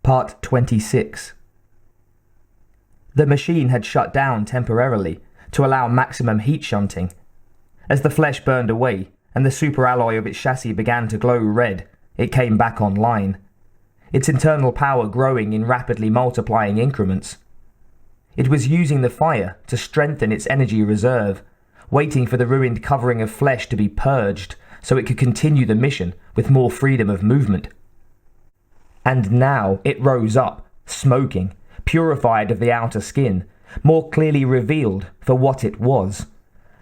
Part 26. The machine had shut down temporarily to allow maximum heat shunting. As the flesh burned away and the superalloy of its chassis began to glow red, it came back online, its internal power growing in rapidly multiplying increments. It was using the fire to strengthen its energy reserve, waiting for the ruined covering of flesh to be purged so it could continue the mission with more freedom of movement. And now it rose up, smoking, purified of the outer skin, more clearly revealed for what it was.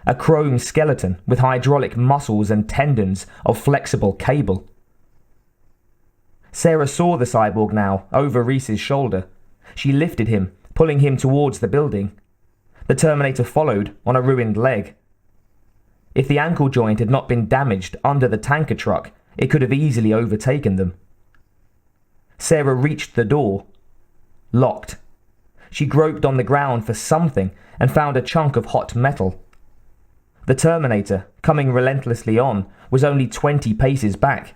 A chrome skeleton with hydraulic muscles and tendons of flexible cable. Sarah saw the cyborg now, over Reese's shoulder. She lifted him, pulling him towards the building. The Terminator followed on a ruined leg. If the ankle joint had not been damaged under the tanker truck, it could have easily overtaken them. Sarah reached the door. Locked. She groped on the ground for something and found a chunk of hot metal. The Terminator, coming relentlessly on, was only 20 paces back.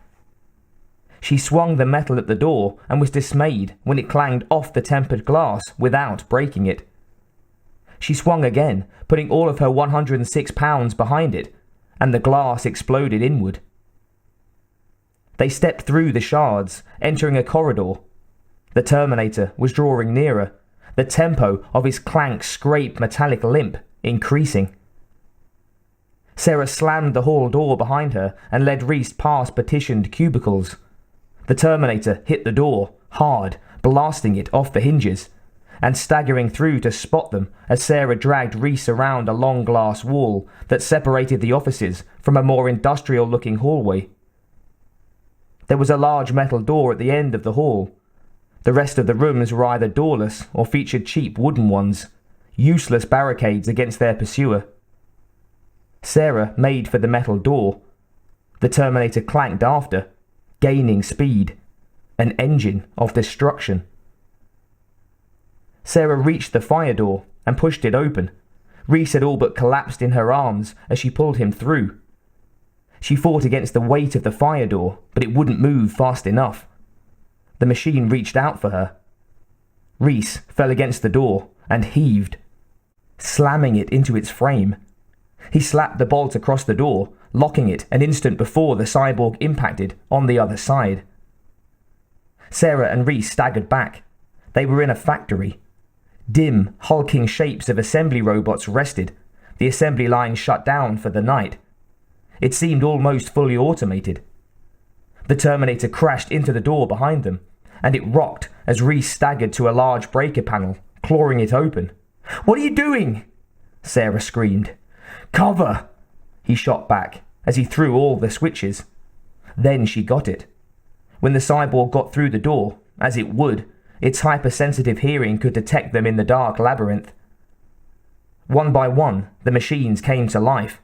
She swung the metal at the door and was dismayed when it clanged off the tempered glass without breaking it. She swung again, putting all of her 106 pounds behind it, and the glass exploded inward. They stepped through the shards, entering a corridor. The Terminator was drawing nearer, the tempo of his clank-scrape metallic limp increasing. Sarah slammed the hall door behind her and led Reese past partitioned cubicles. The Terminator hit the door, hard, blasting it off the hinges, and staggering through to spot them as Sarah dragged Reese around a long glass wall that separated the offices from a more industrial-looking hallway. There was a large metal door at the end of the hall. The rest of the rooms were either doorless or featured cheap wooden ones, useless barricades against their pursuer. Sarah made for the metal door. The Terminator clanked after, gaining speed, an engine of destruction. Sarah reached the fire door and pushed it open. Reese had all but collapsed in her arms as she pulled him through. She fought against the weight of the fire door, but it wouldn't move fast enough. The machine reached out for her. Reese fell against the door and heaved, slamming it into its frame. He slapped the bolt across the door, locking it an instant before the cyborg impacted on the other side. Sarah and Reese staggered back. They were in a factory. Dim, hulking shapes of assembly robots rested, the assembly line shut down for the night. It seemed almost fully automated. The Terminator crashed into the door behind them, and it rocked as Reese staggered to a large breaker panel, clawing it open. "What are you doing?" Sarah screamed. "Cover!" he shot back as he threw all the switches. Then she got it. When the cyborg got through the door, as it would, its hypersensitive hearing could detect them in the dark labyrinth. One by one, the machines came to life.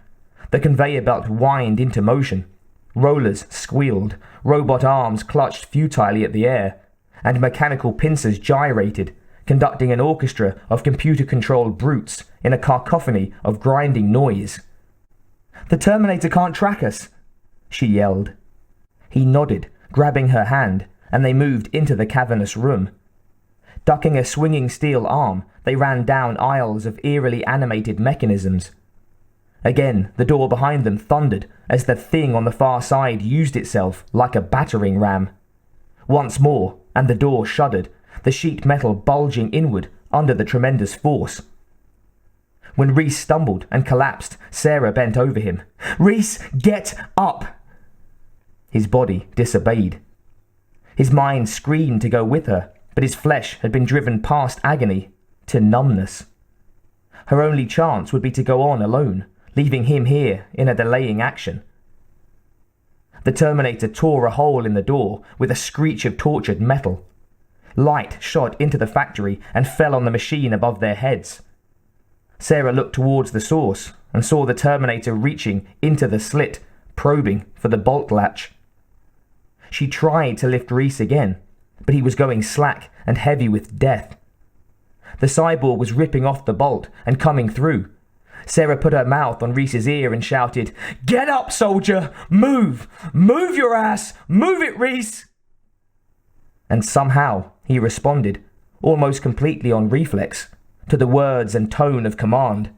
The conveyor belt whined into motion. Rollers squealed, robot arms clutched futilely at the air, and mechanical pincers gyrated, conducting an orchestra of computer-controlled brutes in a cacophony of grinding noise. "The Terminator can't track us," she yelled. He nodded, grabbing her hand, and they moved into the cavernous room. Ducking a swinging steel arm, they ran down aisles of eerily animated mechanisms. Again, the door behind them thundered as the thing on the far side used itself like a battering ram. Once more, and the door shuddered, the sheet metal bulging inward under the tremendous force. When Reese stumbled and collapsed, Sarah bent over him. "Reese, get up!" His body disobeyed. His mind screamed to go with her, but his flesh had been driven past agony to numbness. Her only chance would be to go on alone, leaving him here in a delaying action. The Terminator tore a hole in the door with a screech of tortured metal. Light shot into the factory and fell on the machine above their heads. Sarah looked towards the source and saw the Terminator reaching into the slit, probing for the bolt latch. She tried to lift Reese again, but he was going slack and heavy with death. The cyborg was ripping off the bolt and coming through. Sarah put her mouth on Reese's ear and shouted, "Get up, soldier! Move! Move your ass! Move it, Reese!" And somehow he responded, almost completely on reflex, to the words and tone of command.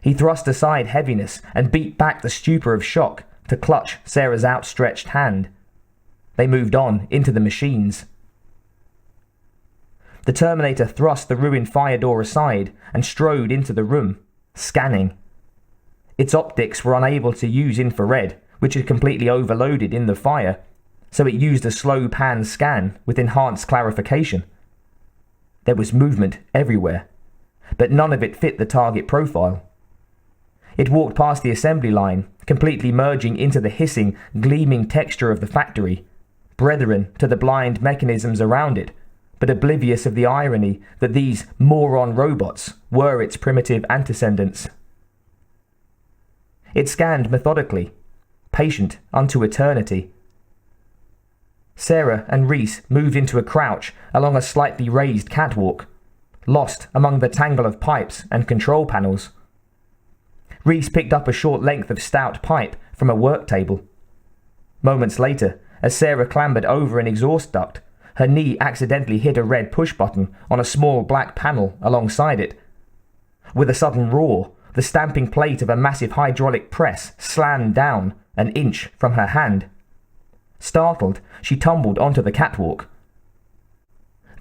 He thrust aside heaviness and beat back the stupor of shock to clutch Sarah's outstretched hand. They moved on into the machines. The Terminator thrust the ruined fire door aside and strode into the room, scanning. Its optics were unable to use infrared, which had completely overloaded in the fire, so it used a slow pan scan with enhanced clarification. There was movement everywhere, but none of it fit the target profile. It walked past the assembly line, completely merging into the hissing, gleaming texture of the factory, brethren to the blind mechanisms around it, but oblivious of the irony that these moron robots were its primitive antecedents. It scanned methodically, patient unto eternity. Sarah and Reese moved into a crouch along a slightly raised catwalk, lost among the tangle of pipes and control panels. Reese picked up a short length of stout pipe from a work table. Moments later, as Sarah clambered over an exhaust duct, her knee accidentally hit a red push button on a small black panel alongside it. With a sudden roar, the stamping plate of a massive hydraulic press slammed down an inch from her hand. Startled, she tumbled onto the catwalk.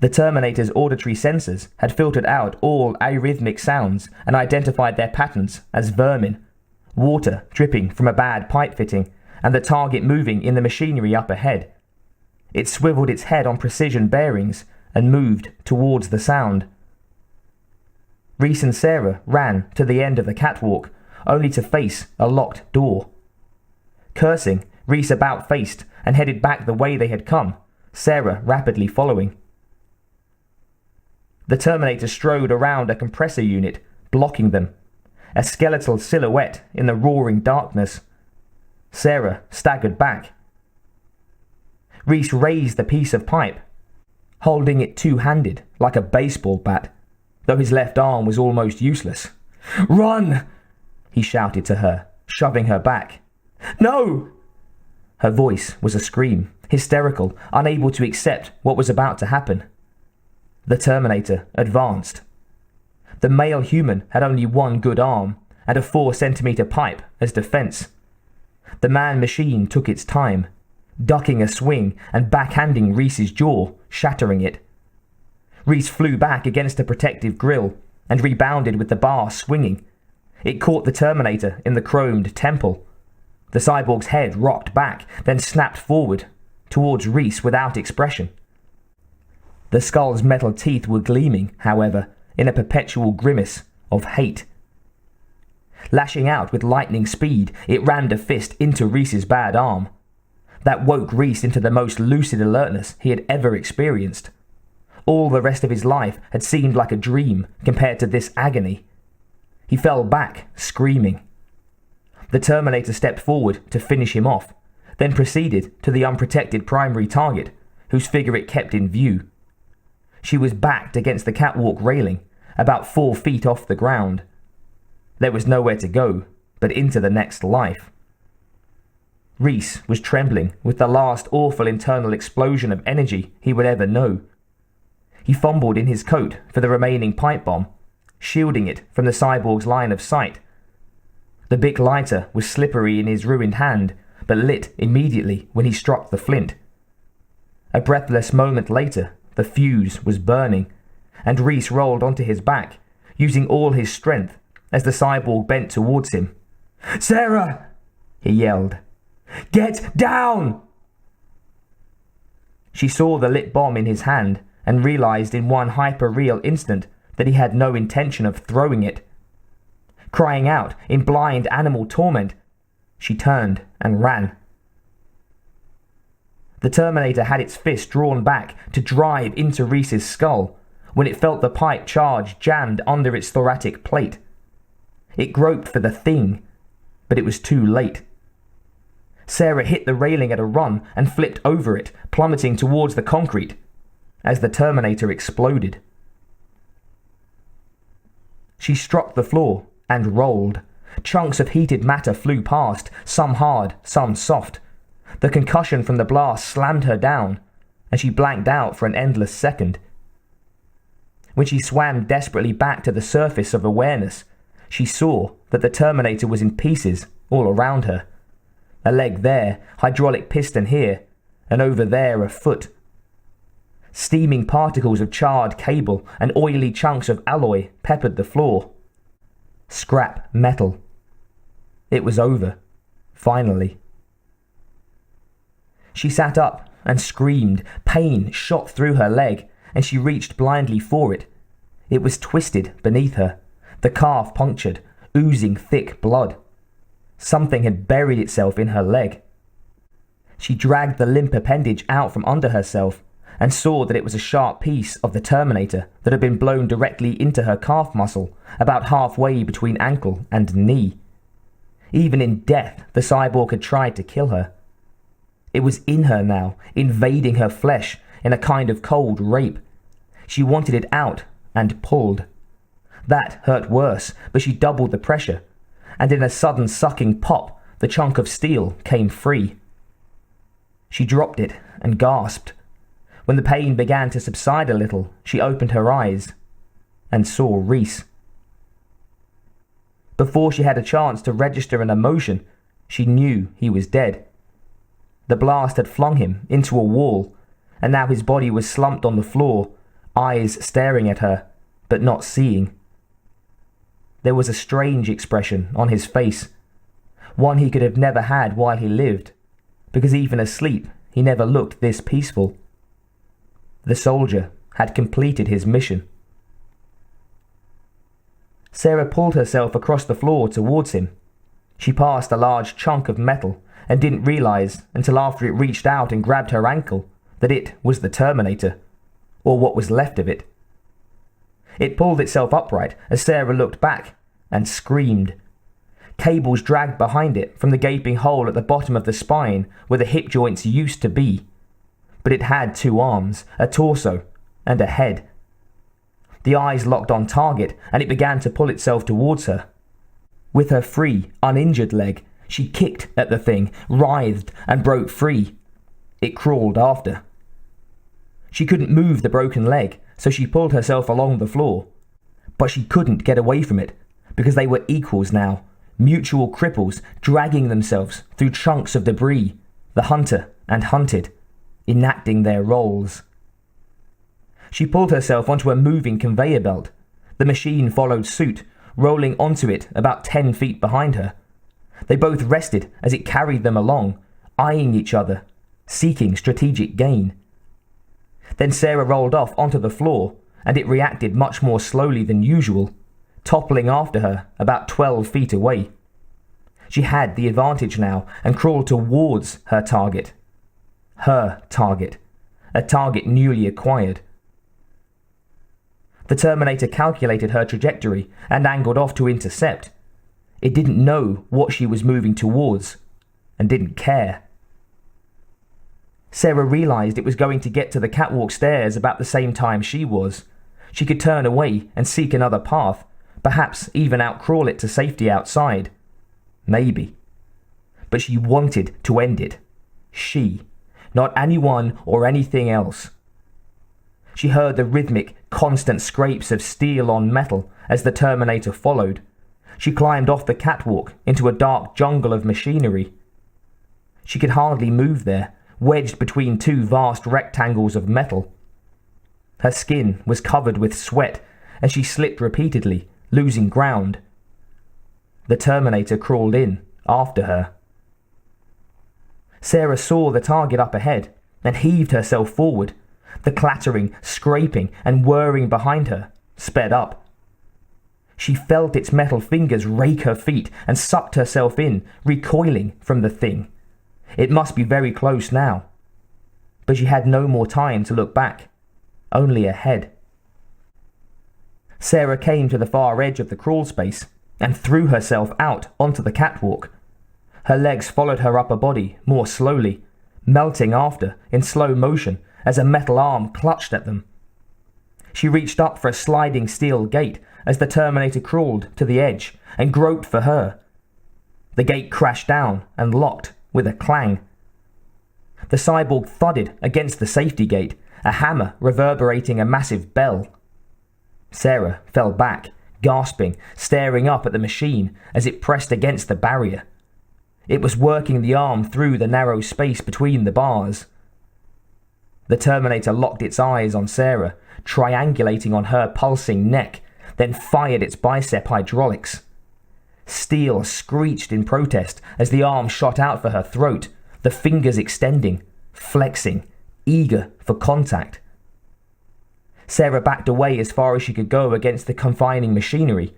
The Terminator's auditory sensors had filtered out all arrhythmic sounds and identified their patterns as vermin, water dripping from a bad pipe fitting, and the target moving in the machinery up ahead. It swiveled its head on precision bearings and moved towards the sound. Reese and Sarah ran to the end of the catwalk, only to face a locked door. Cursing, Reese about-faced and headed back the way they had come, Sarah rapidly following. The Terminator strode around a compressor unit, blocking them, a skeletal silhouette in the roaring darkness. Sarah staggered back. Reese raised the piece of pipe, holding it two-handed like a baseball bat, though his left arm was almost useless. "Run!" he shouted to her, shoving her back. "No!" Her voice was a scream, hysterical, unable to accept what was about to happen. The Terminator advanced. The male human had only one good arm and a 4-centimeter pipe as defense. The man-machine took its time, ducking a swing and backhanding Reese's jaw, shattering it. Reese flew back against a protective grille and rebounded with the bar swinging. It caught the Terminator in the chromed temple. The cyborg's head rocked back, then snapped forward, towards Reese without expression. The skull's metal teeth were gleaming, however, in a perpetual grimace of hate. Lashing out with lightning speed, it rammed a fist into Reese's bad arm. That woke Reese into the most lucid alertness he had ever experienced. All the rest of his life had seemed like a dream compared to this agony. He fell back, screaming. The Terminator stepped forward to finish him off, then proceeded to the unprotected primary target, whose figure it kept in view. She was backed against the catwalk railing, about 4 feet off the ground. There was nowhere to go but into the next life. Reese was trembling with the last awful internal explosion of energy he would ever know. He fumbled in his coat for the remaining pipe bomb, shielding it from the cyborg's line of sight. The big lighter was slippery in his ruined hand, but lit immediately when he struck the flint. A breathless moment later, the fuse was burning, and Reese rolled onto his back, using all his strength as the cyborg bent towards him. "Sarah!" he yelled. "Get down!" She saw the lit bomb in his hand and realized in one hyper-real instant that he had no intention of throwing it. Crying out in blind animal torment, she turned and ran. The Terminator had its fist drawn back to drive into Reese's skull when it felt the pipe charge jammed under its thoracic plate. It groped for the thing, but it was too late. Sarah hit the railing at a run and flipped over it, plummeting towards the concrete, as the Terminator exploded. She struck the floor and rolled. Chunks of heated matter flew past, some hard, some soft. The concussion from the blast slammed her down, and she blanked out for an endless second. When she swam desperately back to the surface of awareness, she saw that the Terminator was in pieces all around her. A leg there, hydraulic piston here, and over there a foot. Steaming particles of charred cable and oily chunks of alloy peppered the floor. Scrap metal. It was over, finally. She sat up and screamed. Pain shot through her leg, and she reached blindly for it. It was twisted beneath her, the calf punctured, oozing thick blood. Something had buried itself in her leg. She dragged the limp appendage out from under herself and saw that it was a sharp piece of the Terminator that had been blown directly into her calf muscle, about halfway between ankle and knee. Even in death, the cyborg had tried to kill her. It was in her now, invading her flesh in a kind of cold rape. She wanted it out and pulled. That hurt worse, but she doubled the pressure, and in a sudden sucking pop, the chunk of steel came free. She dropped it and gasped. When the pain began to subside a little, she opened her eyes and saw Reese. Before she had a chance to register an emotion, she knew he was dead. The blast had flung him into a wall, and now his body was slumped on the floor, eyes staring at her, but not seeing. There was a strange expression on his face, one he could have never had while he lived, because even asleep he never looked this peaceful. The soldier had completed his mission. Sarah pulled herself across the floor towards him. She passed a large chunk of metal and didn't realize until after it reached out and grabbed her ankle that it was the Terminator, or what was left of it. It pulled itself upright as Sarah looked back and screamed. Cables dragged behind it from the gaping hole at the bottom of the spine where the hip joints used to be. But it had 2 arms, a torso, and a head. The eyes locked on target, and it began to pull itself towards her. With her free, uninjured leg, she kicked at the thing, writhed, and broke free. It crawled after. She couldn't move the broken leg, so she pulled herself along the floor. But she couldn't get away from it, because they were equals now, mutual cripples dragging themselves through chunks of debris, the hunter and hunted, enacting their roles. She pulled herself onto a moving conveyor belt. The machine followed suit, rolling onto it about 10 feet behind her. They both rested as it carried them along, eyeing each other, seeking strategic gain. Then Sarah rolled off onto the floor, and it reacted much more slowly than usual, toppling after her about 12 feet away. She had the advantage now and crawled towards her target. Her target. A target newly acquired. The Terminator calculated her trajectory and angled off to intercept. It didn't know what she was moving towards, and didn't care. Sarah realized it was going to get to the catwalk stairs about the same time she was. She could turn away and seek another path, perhaps even outcrawl it to safety outside. Maybe. But she wanted to end it. She, not anyone or anything else. She heard the rhythmic, constant scrapes of steel on metal as the Terminator followed. She climbed off the catwalk into a dark jungle of machinery. She could hardly move there, wedged between 2 vast rectangles of metal. Her skin was covered with sweat, and she slipped repeatedly, losing ground. The Terminator crawled in, after her. Sarah saw the target up ahead, and heaved herself forward. The clattering, scraping, and whirring behind her sped up. She felt its metal fingers rake her feet and sucked herself in, recoiling from the thing. It must be very close now. But she had no more time to look back, only ahead. Sarah came to the far edge of the crawl space and threw herself out onto the catwalk. Her legs followed her upper body more slowly, melting after in slow motion as a metal arm clutched at them. She reached up for a sliding steel gate as the Terminator crawled to the edge and groped for her. The gate crashed down and locked with a clang. The cyborg thudded against the safety gate, a hammer reverberating a massive bell. Sarah fell back, gasping, staring up at the machine as it pressed against the barrier. It was working the arm through the narrow space between the bars. The Terminator locked its eyes on Sarah, triangulating on her pulsing neck, then fired its bicep hydraulics. Steel screeched in protest as the arm shot out for her throat, the fingers extending, flexing, eager for contact. Sarah backed away as far as she could go against the confining machinery.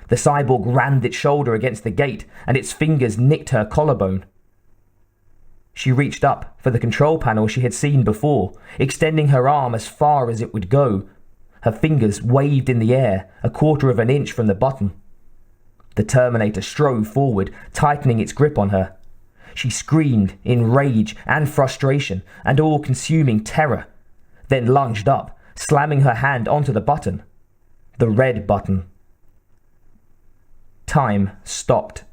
The cyborg rammed its shoulder against the gate, and its fingers nicked her collarbone. She reached up for the control panel she had seen before, extending her arm as far as it would go. Her fingers waved in the air, a quarter of an inch from the button. The Terminator strode forward, tightening its grip on her. She screamed in rage and frustration and all-consuming terror, then lunged up, slamming her hand onto the button. The red button. Time stopped.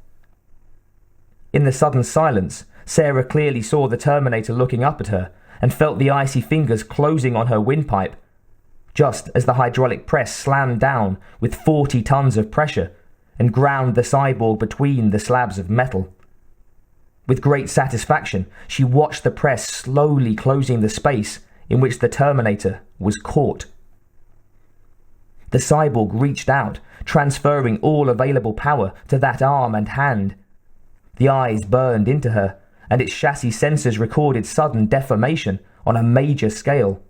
In the sudden silence, Sarah clearly saw the Terminator looking up at her and felt the icy fingers closing on her windpipe, just as the hydraulic press slammed down with 40 tons of pressure and ground the cyborg between the slabs of metal. With great satisfaction, she watched the press slowly closing the space in which the Terminator was caught. The cyborg reached out, transferring all available power to that arm and hand. The eyes burned into her, and its chassis sensors recorded sudden deformation on a major scale.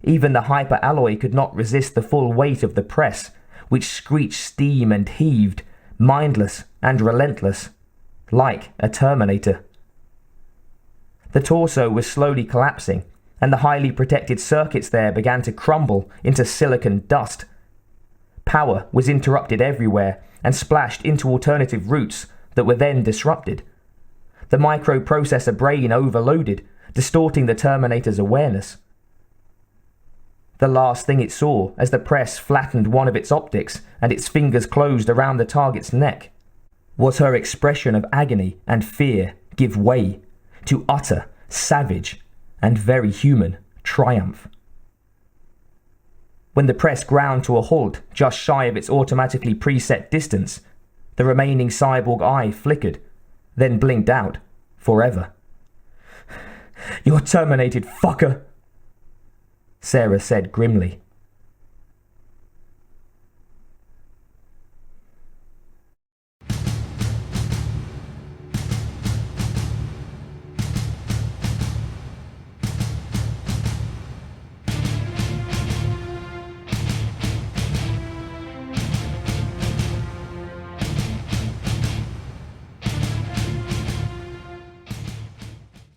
Even the hyperalloy could not resist the full weight of the press, which screeched steam and heaved, mindless and relentless, like a Terminator. The torso was slowly collapsing, and the highly protected circuits there began to crumble into silicon dust. Power was interrupted everywhere and splashed into alternative routes that were then disrupted. The microprocessor brain overloaded, distorting the Terminator's awareness. The last thing it saw as the press flattened one of its optics and its fingers closed around the target's neck was her expression of agony and fear give way to utter, savage, and very human triumph. When the press ground to a halt just shy of its automatically preset distance, the remaining cyborg eye flickered, then blinked out forever. "You're terminated, fucker," Sarah said grimly.